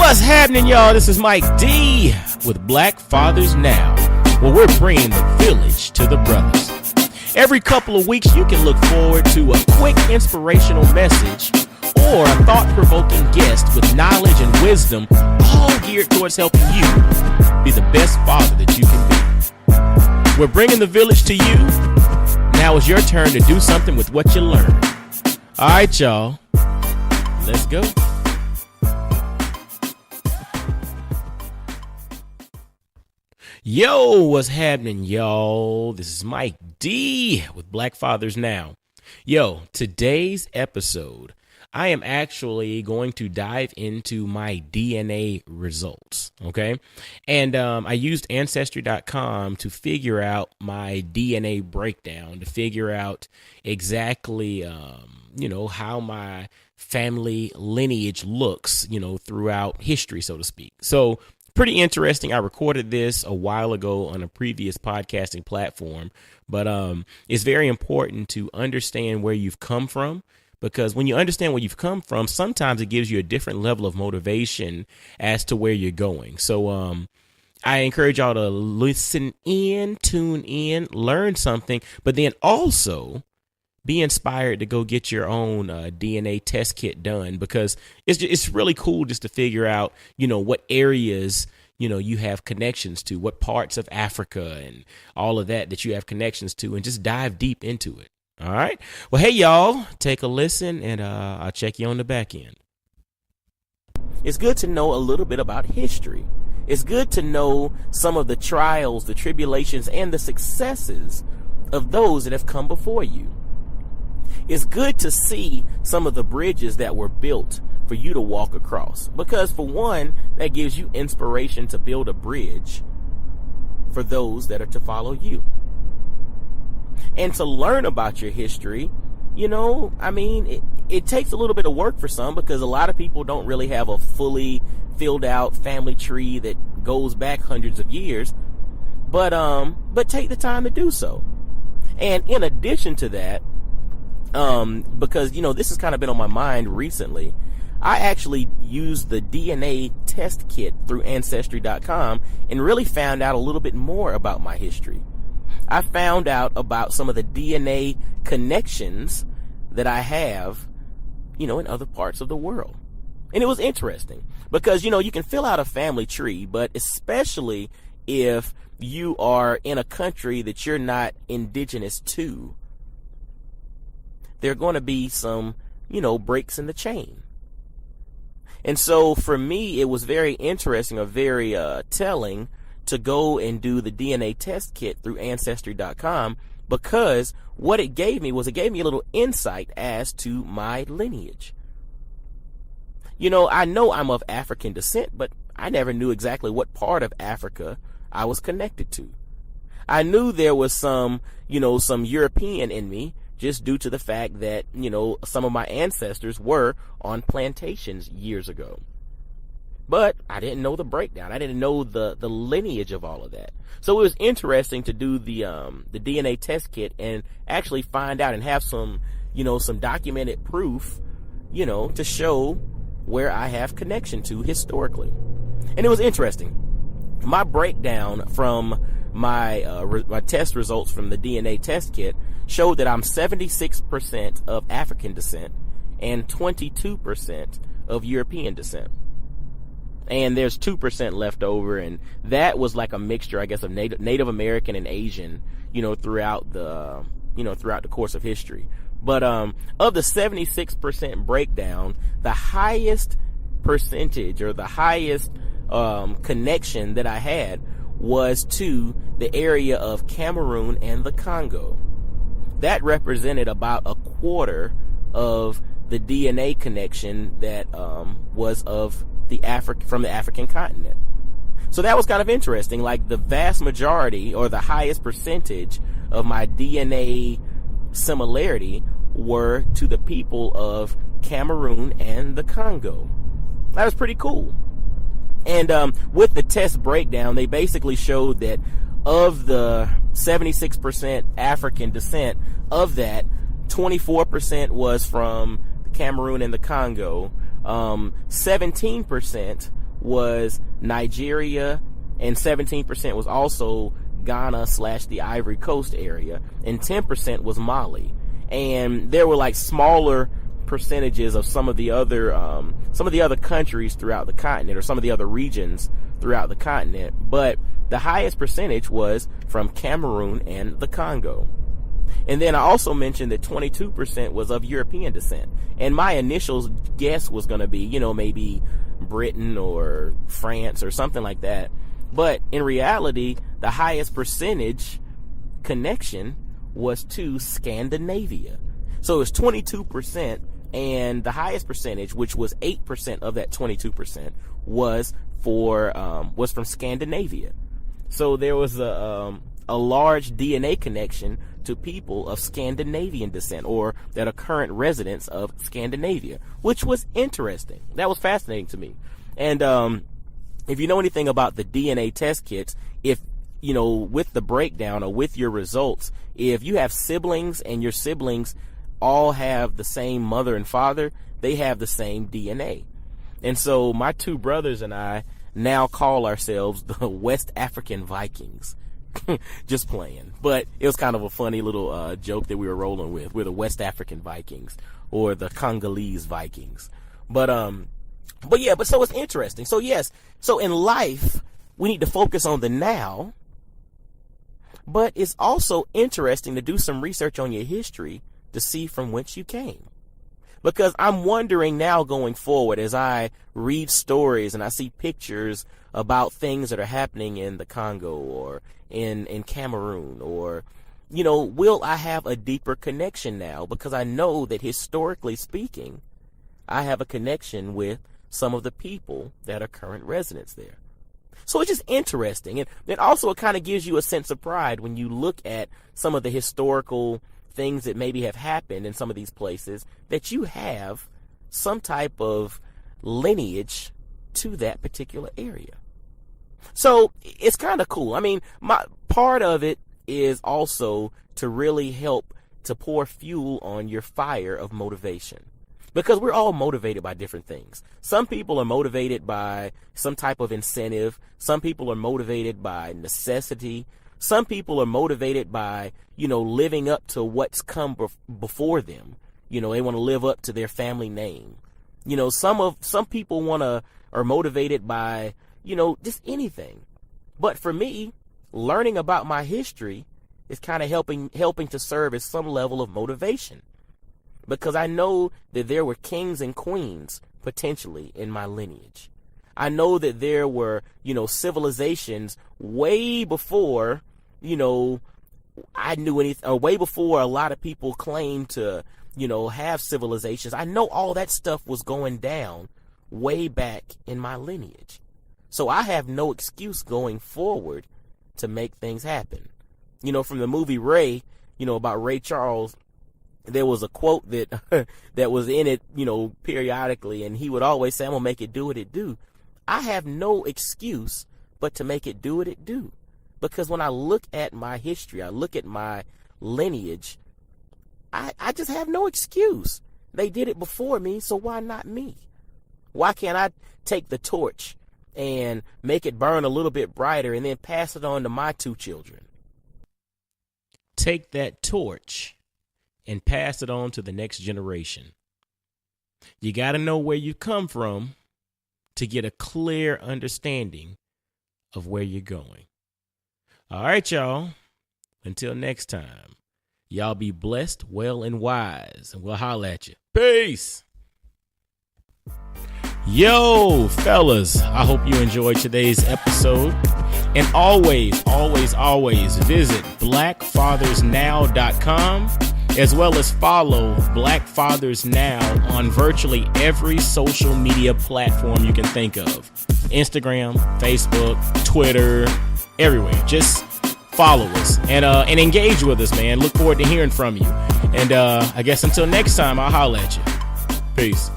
What's happening, y'all? This is Mike D with BlackFathersNow, where we're bringing the village to the brothers. Every couple of weeks, you can look forward to a quick inspirational message or a thought-provoking guest with knowledge and wisdom, all geared towards helping you be the best father that you can be. We're bringing the village to you. Now it's your turn to do something with what you learned. All right, y'all. Let's go. Yo, what's happening, y'all? This is Mike D with BlackFathersNow. Yo, today's episode, I am actually going to dive into my DNA results, okay? And I used Ancestry.com to figure out my DNA breakdown, to figure out exactly, how my family lineage looks, throughout history, so to speak. So pretty interesting. I recorded this a while ago on a previous podcasting platform, but it's very important to understand where you've come from, because when you understand where you've come from, sometimes it gives you a different level of motivation as to where you're going. So I encourage y'all to listen in, tune in, learn something, but then also be inspired to go get your own DNA test kit done, because it's really cool just to figure out, what areas, you have connections to, what parts of Africa and all of that you have connections to, and just dive deep into it. All right. Well, hey, y'all, take a listen, and I'll check you on the back end. It's good to know a little bit about history. It's good to know some of the trials, the tribulations, and the successes of those that have come before you. It's good to see some of the bridges that were built for you to walk across, because for one, that gives you inspiration to build a bridge for those that are to follow you. And to learn about your history, it takes a little bit of work for some, because a lot of people don't really have a fully filled out family tree that goes back hundreds of years, but take the time to do so. And in addition to that, because, this has kind of been on my mind recently, I actually used the DNA test kit through Ancestry.com and really found out a little bit more about my history. I found out about some of the DNA connections that I have, in other parts of the world. And it was interesting because, you can fill out a family tree, but especially if you are in a country that you're not indigenous to, there are going to be some, breaks in the chain. And so for me, it was very interesting or very telling to go and do the DNA test kit through Ancestry.com, because what it gave me a little insight as to my lineage. I know I'm of African descent, but I never knew exactly what part of Africa I was connected to. I knew there was some European in me, just due to the fact that, some of my ancestors were on plantations years ago. But I didn't know the breakdown. I didn't know the lineage of all of that. So it was interesting to do the DNA test kit and actually find out and have some documented proof, to show where I have connection to historically. And it was interesting. My breakdown from my test results from the DNA test kit showed that I'm 76% of African descent and 22% of European descent. And there's 2% left over, and that was like a mixture, I guess, of Native American and Asian, throughout the course of history. But of the 76% breakdown, the highest percentage or the highest connection that I had was to the area of Cameroon and the Congo. That represented about a quarter of the DNA connection that was of from the African continent. So that was kind of interesting. Like, the vast majority or the highest percentage of my DNA similarity were to the people of Cameroon and the Congo. That was pretty cool. And with the test breakdown, they basically showed that of the 76% African descent, of that, 24% was from Cameroon and the Congo. 17% was Nigeria, and 17% was also Ghana / the Ivory Coast area, and 10% was Mali. And there were like smaller percentages of some of the other countries throughout the continent, or some of the other regions throughout the continent, but the highest percentage was from Cameroon and the Congo. And then I also mentioned that 22% was of European descent. And my initial guess was going to be, maybe Britain or France or something like that. But in reality, the highest percentage connection was to Scandinavia. So it was 22%, and the highest percentage, which was 8% of that 22%, was from Scandinavia. So there was a large DNA connection to people of Scandinavian descent, or that are current residents of Scandinavia, which was interesting. That was fascinating to me. And if you know anything about the DNA test kits, with the breakdown or with your results, if you have siblings and your siblings all have the same mother and father, they have the same DNA. And so my two brothers and I now call ourselves the West African Vikings. Just playing. But it was kind of a funny little joke that we were rolling with. We're the West African Vikings, or the Congolese Vikings. But so it's interesting. So yes, so in life, we need to focus on the now, but it's also interesting to do some research on your history to see from whence you came. Because I'm wondering now going forward, as I read stories and I see pictures about things that are happening in the Congo or in Cameroon, or, will I have a deeper connection now? Because I know that historically speaking, I have a connection with some of the people that are current residents there. So it's just interesting. And then also it kind of gives you a sense of pride when you look at some of the historical things that maybe have happened in some of these places, that you have some type of lineage to that particular area. So it's kind of cool. I mean, my part of it is also to really help to pour fuel on your fire of motivation, because we're all motivated by different things. Some people are motivated by some type of incentive. Some people are motivated by necessity. Some people are motivated by, living up to what's come before them. They want to live up to their family name. Some people are motivated by, just anything. But for me, learning about my history is kind of helping to serve as some level of motivation, because I know that there were kings and queens potentially in my lineage. I know that there were, civilizations way before, I knew anything, or way before a lot of people claimed to, have civilizations. I know all that stuff was going down way back in my lineage. So I have no excuse going forward to make things happen. From the movie Ray, about Ray Charles, there was a quote that that was in it, periodically, and he would always say, "I'm gonna make it do what it do." I have no excuse but to make it do what it do, because when I look at my history, I look at my lineage, I just have no excuse. They did it before me, so why not me? Why can't I take the torch and make it burn a little bit brighter and then pass it on to my two children? Take that torch and pass it on to the next generation. You got to know where you come from to get a clear understanding of where you're going. All right, y'all. Until next time, y'all be blessed, well, and wise, and we'll holler at you. Peace. Yo, fellas, I hope you enjoyed today's episode. And always visit BlackFathersNow.com, as well as follow Black Fathers Now on virtually every social media platform you can think of. Instagram, Facebook, Twitter, everywhere. Just follow us and engage with us, man. Look forward to hearing from you. And I guess until next time, I'll holler at you. Peace.